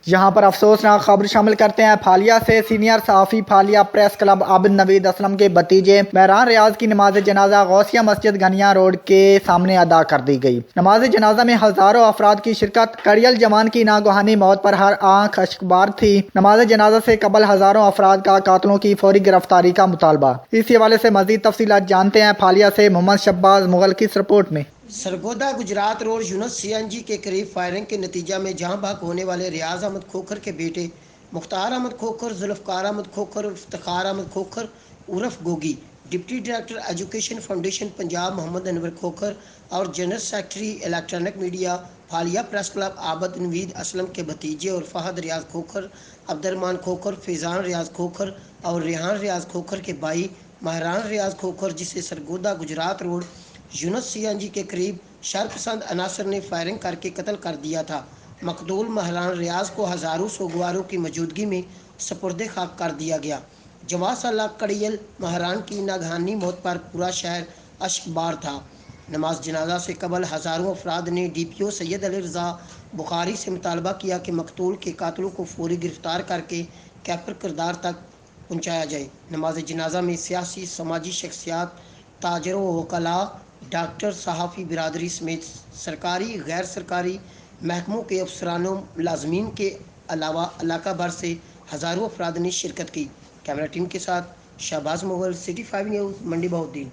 यहाँ पर अफसोसनाक खबर शामिल करते हैं। फालिया से सीनियर सहाफ़ी फालिया प्रेस क्लब आबिद नवीद असलम के भतीजे महरान रियाज की नमाज जनाजा गौसिया मस्जिद गनिया रोड के सामने अदा कर दी गई। नमाज जनाजा में हजारों अफराद की शिरकत। कड़ियल जवान की नागहानी मौत पर हर आंख अश्कबार थी। नमाज जनाजा से कबल हजारों अफराद का कातलों की फौरी गिरफ्तारी का मुतालबा। इस हवाले से मजीद तफसीलात जानते हैं फालिया से मोहम्मद शब्बाज मुगल की इस रिपोर्ट में। सरगोदा गुजरात रोड यूनुस सीएनजी के करीब फायरिंग के नतीजा में जहां भाग होने वाले रियाज अहमद खोखर के बेटे मुख्तार अहमद खोखर, जुल्फ़कार अहमद खोखर, इफ्तिखार अहमद खोखर उर्फ Gogi, deputy director education foundation Punjab Mohammad Anwar Khokhar और general secretary electronic media Phalia press club Abid Naveed Aslam के भतीजे और फहद रियाज खोखर, अब्दुर्रहमान खोखर, फैज़ान रियाज खोखर और रेहान रियाज खोखर के भाई महरान रियाज खोखर, जिसे सरगोदा गुजरात रोड यूनुस सीएनजी के करीब शरपसंद अनासर ने फायरिंग करके कत्ल कर दिया था। मकतूल महरान रियाज को हज़ारों सोगवारों की मौजूदगी में सपुर्द खाक कर दिया गया। जवां साला कड़ियल महरान की नागहानी मौत पर पूरा शहर अश्कबार था। नमाज जनाजा से कबल हज़ारों अफराद ने DPO सैयद अली रज़ा बुखारी से मुतालबा किया कि मकतूल के कातलों को फौरी गिरफ्तार करके कैफर किरदार तक पहुँचाया जाए। नमाज जनाजा में सियासी समाजी शख्सियात, ताजरों वकला, डॉक्टर, सहाफ़ी बिरादरी समेत सरकारी गैर सरकारी महकमों के अफसरानों मुलाजमीन के अलावा इलाका भर से हज़ारों अफराद ने शिरकत की। कैमरा टीम के साथ शहबाज मुगल, City 5 न्यूज़, मंडी बहाउद्दीन।